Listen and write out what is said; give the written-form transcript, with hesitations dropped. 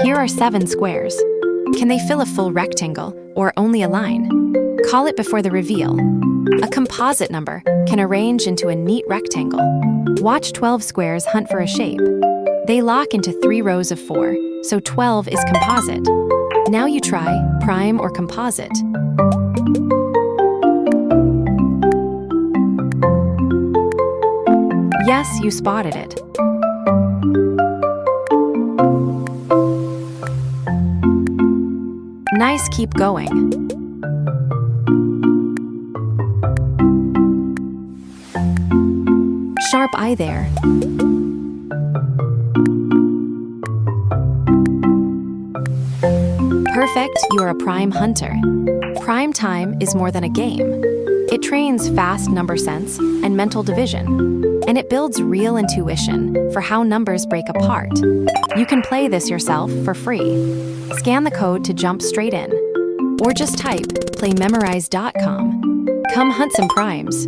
Here are 7 squares. Can they fill a full rectangle or only a line? Call it before the reveal. A composite number can arrange into a neat rectangle. Watch 12 squares hunt for a shape. They lock into 3 rows of 4, so 12 is composite. Now you try prime or composite. Yes, you spotted it. Nice, keep going. Sharp eye there. Perfect, you are a prime hunter. Prime time is more than a game. It trains fast number sense and mental division. And it builds real intuition for how numbers break apart. You can play this yourself for free. Scan the code to jump straight in. Or just type PlayMemorize.com. Come hunt some primes.